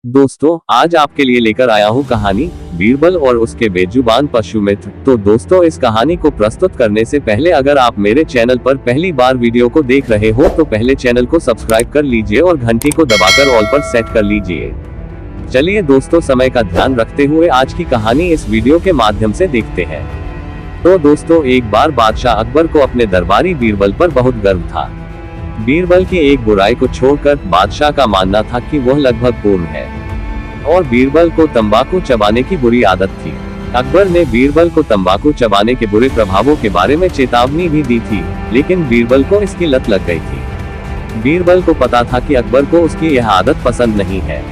दोस्तों, आज आपके लिए लेकर आया हूँ कहानी बीरबल और उसके बेजुबान पशु मित्र। तो दोस्तों, इस कहानी को प्रस्तुत करने से पहले अगर आप मेरे चैनल पर पहली बार वीडियो को देख रहे हो तो पहले चैनल को सब्सक्राइब कर लीजिए और घंटी को दबाकर ऑल पर सेट कर लीजिए। चलिए दोस्तों, समय का ध्यान रखते हुए आज की कहानी इस वीडियो के माध्यम से देखते हैं। तो दोस्तों, एक बार बादशाह अकबर को अपने दरबारी बीरबल पर बहुत गर्व था। बीरबल की एक बुराई को छोड़कर बादशाह का मानना था कि वह लगभग पूर्ण है और बीरबल को तंबाकू चबाने की बुरी आदत थी। अकबर ने बीरबल को तंबाकू चबाने के बुरे प्रभावों के बारे में चेतावनी भी दी थी, लेकिन बीरबल को इसकी लत लग गई थी। बीरबल को पता था कि अकबर को उसकी यह आदत पसंद नहीं है,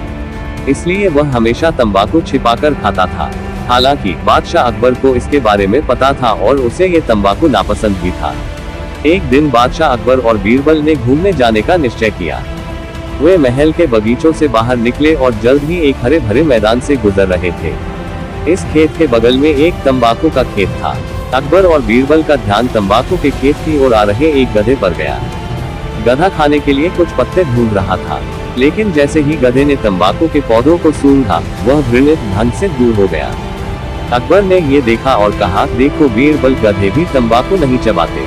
इसलिए वह हमेशा तंबाकू छिपाकर खाता था। हालांकि बादशाह अकबर को इसके बारे में पता था और उसे ये तंबाकू नापसंद भी था। एक दिन बादशाह अकबर और बीरबल ने घूमने जाने का निश्चय किया। वे महल के बगीचों से बाहर निकले और जल्द ही एक हरे भरे मैदान से गुजर रहे थे। इस खेत के बगल में एक तंबाकू का खेत था। अकबर और बीरबल का ध्यान तंबाकू के खेत की ओर आ रहे एक गधे पर गया। गधा खाने के लिए कुछ पत्ते ढूंढ रहा था, लेकिन जैसे ही गधे ने तंबाकू के पौधों को सूंघा, वह घृणित ढंग से दूर हो गया। अकबर ने ये देखा और कहा, देखो बीरबल, गधे भी तंबाकू नहीं चबाते।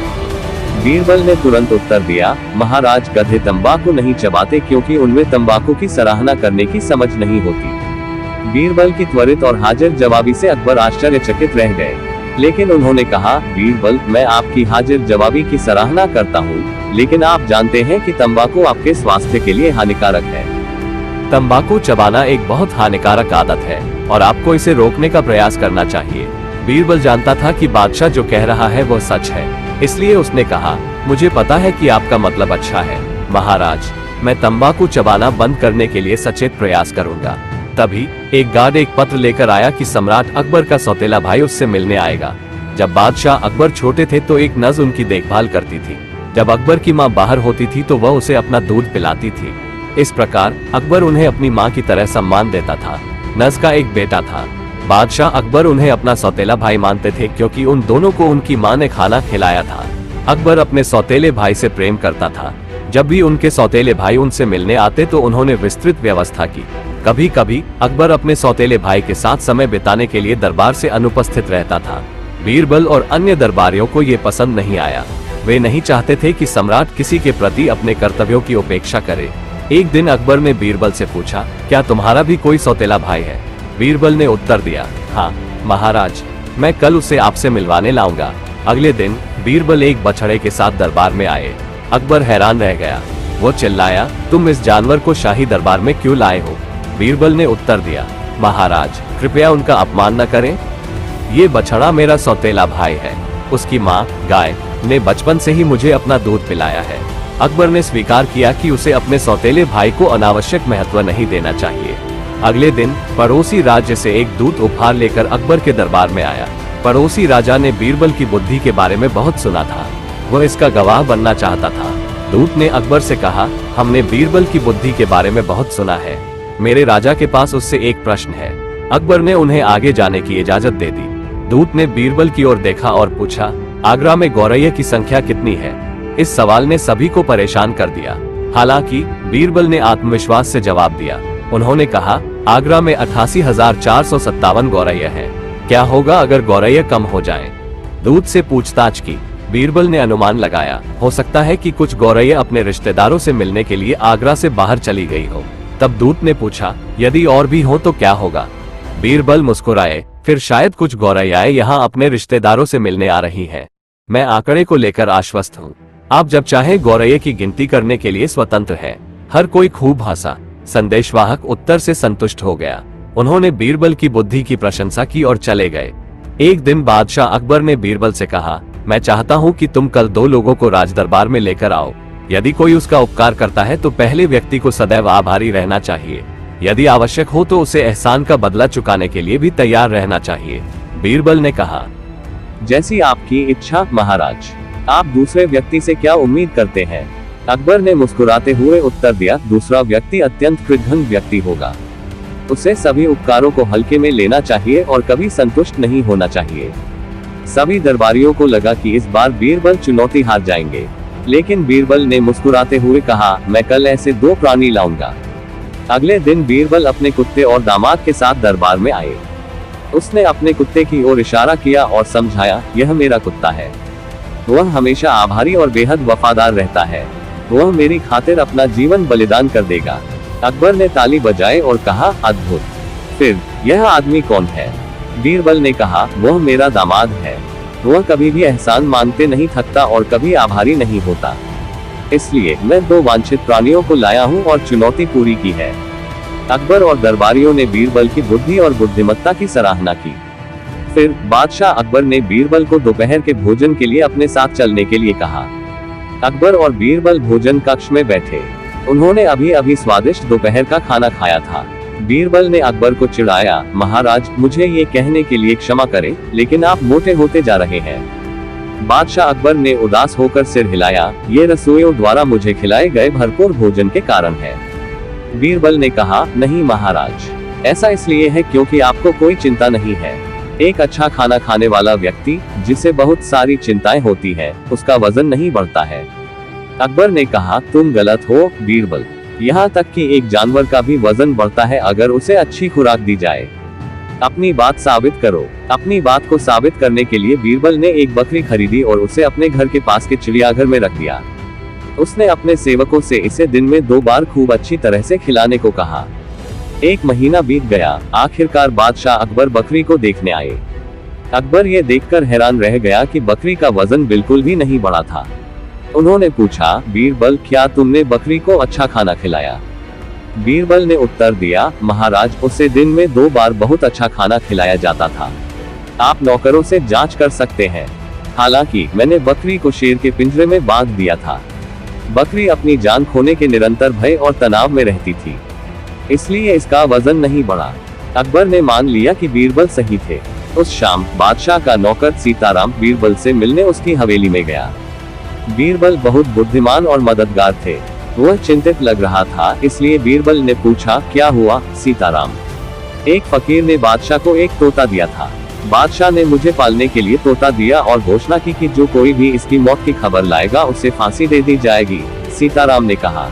बीरबल ने तुरंत उत्तर दिया, महाराज, गधे तंबाकू नहीं चबाते क्योंकि उनमें तंबाकू की सराहना करने की समझ नहीं होती। बीरबल की त्वरित और हाजिर जवाबी से अकबर आश्चर्यचकित रह गए, लेकिन उन्होंने कहा, बीरबल, मैं आपकी हाजिर जवाबी की सराहना करता हूँ, लेकिन आप जानते हैं कि तंबाकू आपके स्वास्थ्य के लिए हानिकारक है। तंबाकू चबाना एक बहुत हानिकारक आदत है और आपको इसे रोकने का प्रयास करना चाहिए। बीरबल जानता था कि बादशाह जो कह रहा है वो सच है, इसलिए उसने कहा, मुझे पता है कि आपका मतलब अच्छा है महाराज, मैं तंबाकू चबाना बंद करने के लिए सचेत प्रयास करूंगा। तभी एक गार्ड एक पत्र लेकर आया कि सम्राट अकबर का सौतेला भाई उससे मिलने आएगा। जब बादशाह अकबर छोटे थे तो एक नज उनकी देखभाल करती थी। जब अकबर की माँ बाहर होती थी तो वह उसे अपना दूध पिलाती थी। इस प्रकार अकबर उन्हें अपनी माँ की तरह सम्मान देता था। नज का एक बेटा था। बादशाह अकबर उन्हें अपना सौतेला भाई मानते थे क्योंकि उन दोनों को उनकी माँ ने खाना खिलाया था। अकबर अपने सौतेले भाई से प्रेम करता था। जब भी उनके सौतेले भाई उनसे मिलने आते तो उन्होंने विस्तृत व्यवस्था की। कभी कभी अकबर अपने सौतेले भाई के साथ समय बिताने के लिए दरबार से अनुपस्थित रहता था। बीरबल और अन्य दरबारियों को ये पसंद नहीं आया। वे नहीं चाहते थे कि सम्राट किसी के प्रति अपने कर्तव्यों की उपेक्षा करे। एक दिन अकबर ने बीरबल से पूछा, क्या तुम्हारा भी कोई सौतेला भाई है? बीरबल ने उत्तर दिया, हाँ महाराज, मैं कल उसे आपसे मिलवाने लाऊंगा। अगले दिन बीरबल एक बछड़े के साथ दरबार में आए। अकबर हैरान रह गया। वो चिल्लाया, तुम इस जानवर को शाही दरबार में क्यों लाए हो? बीरबल ने उत्तर दिया, महाराज, कृपया उनका अपमान न करें। ये बछड़ा मेरा सौतेला भाई है। उसकी माँ गाय ने बचपन से ही मुझे अपना दूध पिलाया है। अकबर ने स्वीकार किया कि उसे अपने सौतेले भाई को अनावश्यक महत्व नहीं देना चाहिए। अगले दिन पड़ोसी राज्य से एक दूत उपहार लेकर अकबर के दरबार में आया। पड़ोसी राजा ने बीरबल की बुद्धि के बारे में बहुत सुना था। वह इसका गवाह बनना चाहता था। दूत ने अकबर से कहा, हमने बीरबल की बुद्धि के बारे में बहुत सुना है। मेरे राजा के पास उससे एक प्रश्न है। अकबर ने उन्हें आगे जाने की इजाजत दे दी। दूत ने बीरबल की ओर देखा और पूछा, आगरा में गौरैया की संख्या कितनी है? इस सवाल ने सभी को परेशान कर दिया। हालांकि बीरबल ने आत्मविश्वास से जवाब दिया। उन्होंने कहा, आगरा में 88,457 गौरैया हैं। क्या होगा अगर गौरैया कम हो जाएं? दूत से पूछताछ की। बीरबल ने अनुमान लगाया, हो सकता है कि कुछ गौरैया अपने रिश्तेदारों से मिलने के लिए आगरा से बाहर चली गई हो। तब दूत ने पूछा, यदि और भी हो तो क्या होगा? बीरबल मुस्कुराए, फिर शायद कुछ गौरैयाएं यहाँ अपने रिश्तेदारों से मिलने आ रही हैं। मैं आंकड़े को लेकर आश्वस्त हूँ। आप जब चाहे गौरैया की गिनती करने के लिए स्वतंत्र है। हर कोई खूब हंसा। संदेशवाहक उत्तर से संतुष्ट हो गया। उन्होंने बीरबल की बुद्धि की प्रशंसा की और चले गए। एक दिन बादशाह अकबर ने बीरबल से कहा, मैं चाहता हूँ कि तुम कल 2 लोगों को राजदरबार में लेकर आओ। यदि कोई उसका उपकार करता है तो पहले व्यक्ति को सदैव आभारी रहना चाहिए। यदि आवश्यक हो तो उसे एहसान का बदला चुकाने के लिए भी तैयार रहना चाहिए। बीरबल ने कहा, जैसी आपकी इच्छा महाराज। आप दूसरे व्यक्ति से क्या उम्मीद करते हैं? अकबर ने मुस्कुराते हुए उत्तर दिया, दूसरा व्यक्ति अत्यंत कृतघ्न व्यक्ति होगा। उसे सभी उपकारों को हल्के में लेना चाहिए और कभी संतुष्ट नहीं होना चाहिए। सभी दरबारियों को लगा कि इस बार बीरबल चुनौती हार जाएंगे, लेकिन बीरबल ने मुस्कुराते हुए कहा, मैं कल ऐसे 2 प्राणी लाऊंगा। अगले दिन बीरबल अपने कुत्ते और दामाद के साथ दरबार में आए। उसने अपने कुत्ते की ओर इशारा किया और समझाया, यह मेरा कुत्ता है। वह हमेशा आभारी और बेहद वफादार रहता है। वह मेरी खातिर अपना जीवन बलिदान कर देगा। अकबर ने ताली बजाई और कहा, अद्भुत। फिर यह आदमी कौन है? बीरबल ने कहा, वह मेरा दामाद है। वह कभी भी एहसान मानते नहीं थकता और कभी आभारी नहीं होता। इसलिए मैं 2 वांछित प्राणियों को लाया हूँ और चुनौती पूरी की है। अकबर और दरबारियों ने बीरबल की बुद्धि और बुद्धिमत्ता की सराहना की। फिर बादशाह अकबर ने बीरबल को दोपहर के भोजन के लिए अपने साथ चलने के लिए कहा। अकबर और बीरबल भोजन कक्ष में बैठे। उन्होंने अभी अभी स्वादिष्ट दोपहर का खाना खाया था। बीरबल ने अकबर को चिढ़ाया, महाराज, मुझे ये कहने के लिए क्षमा करें, लेकिन आप मोटे होते जा रहे हैं। बादशाह अकबर ने उदास होकर सिर हिलाया, ये रसोइयों द्वारा मुझे खिलाए गए भरपूर भोजन के कारण है। बीरबल ने कहा, नहीं महाराज, ऐसा इसलिए है क्योंकि आपको कोई चिंता नहीं है। एक अच्छा खाना खाने वाला व्यक्ति, जिसे बहुत सारी चिंताएं होती है, उसका वजन नहीं बढ़ता है। अकबर ने कहा, तुम गलत हो बीरबल। यहाँ तक कि एक जानवर का भी वजन बढ़ता है अगर उसे अच्छी खुराक दी जाए। अपनी बात साबित करो। अपनी बात को साबित करने के लिए बीरबल ने एक बकरी खरीदी और उसे अपने घर के पास के चिड़ियाघर में रख दिया। उसने अपने सेवकों से इसे दिन में 2 बार खूब अच्छी तरह से खिलाने को कहा। 1 महीना बीत गया। आखिरकार बादशाह अकबर बकरी को देखने आए। अकबर ये देखकर हैरान रह गया कि बकरी का वजन बिल्कुल भी नहीं बढ़ा था। उन्होंने पूछा, बीरबल, क्या तुमने बकरी को अच्छा खाना खिलाया? बीरबल ने उत्तर दिया, महाराज, उसे दिन में 2 बार बहुत अच्छा खाना खिलाया जाता था। आप नौकरों से जांच कर सकते हैं। हालांकि मैंने बकरी को शेर के पिंजरे में बांध दिया था। बकरी अपनी जान खोने के निरंतर भय और तनाव में रहती थी, इसलिए इसका वजन नहीं बढ़ा। अकबर ने मान लिया कि बीरबल सही थे। उस शाम बादशाह का नौकर सीताराम बीरबल से मिलने उसकी हवेली में गया। बीरबल बहुत बुद्धिमान और मददगार थे। वह चिंतित लग रहा था, इसलिए बीरबल ने पूछा, क्या हुआ सीताराम? एक फकीर ने बादशाह को एक तोता दिया था। बादशाह ने मुझे पालने के लिए तोता दिया और घोषणा की कि जो कोई भी इसकी मौत की खबर लाएगा उसे फांसी दे दी जाएगी। सीताराम ने कहा,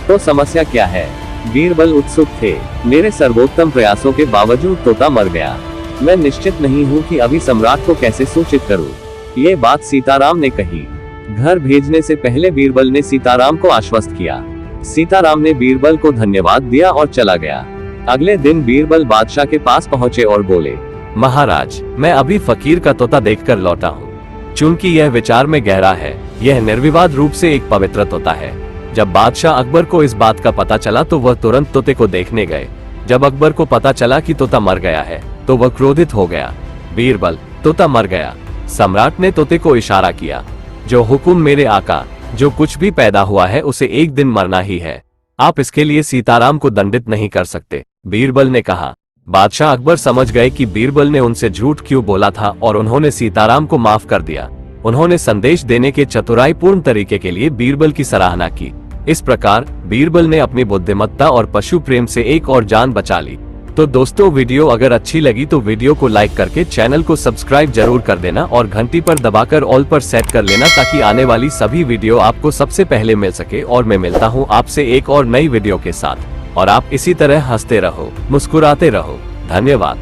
तो समस्या क्या है? बीरबल उत्सुक थे। मेरे सर्वोत्तम प्रयासों के बावजूद तोता मर गया। मैं निश्चित नहीं हूँ कि अभी सम्राट को कैसे सूचित करूँ। ये बात सीताराम ने कही। घर भेजने से पहले बीरबल ने सीताराम को आश्वस्त किया। सीताराम ने बीरबल को धन्यवाद दिया और चला गया। अगले दिन बीरबल बादशाह के पास पहुंचे और बोले, महाराज, मैं अभी फकीर का तोता देखकर लौटा हूँ। चूंकि यह विचार में गहरा है, यह निर्विवाद रूप से एक पवित्र तोता है। जब बादशाह अकबर को इस बात का पता चला तो वह तुरंत तोते को देखने गए। जब अकबर को पता चला कि तोता मर गया है तो वह क्रोधित हो गया। बीरबल, तोता मर गया। सम्राट ने तोते को इशारा किया, जो हुक्म मेरे आका, जो कुछ भी पैदा हुआ है उसे एक दिन मरना ही है। आप इसके लिए सीताराम को दंडित नहीं कर सकते। बीरबल ने कहा। बादशाह अकबर समझ गए कि बीरबल ने उनसे झूठ क्यों बोला था और उन्होंने सीताराम को माफ कर दिया। उन्होंने संदेश देने के चतुराईपूर्ण तरीके के लिए बीरबल की सराहना की। इस प्रकार बीरबल ने अपनी बुद्धिमत्ता और पशु प्रेम से एक और जान बचा ली। तो दोस्तों, वीडियो अगर अच्छी लगी तो वीडियो को लाइक करके चैनल को सब्सक्राइब जरूर कर देना और घंटी पर दबाकर ऑल पर सेट कर लेना ताकि आने वाली सभी वीडियो आपको सबसे पहले मिल सके। और मैं मिलता हूँ आपसे एक और नई वीडियो के साथ, और आप इसी तरह हंसते रहो, मुस्कुराते रहो। धन्यवाद।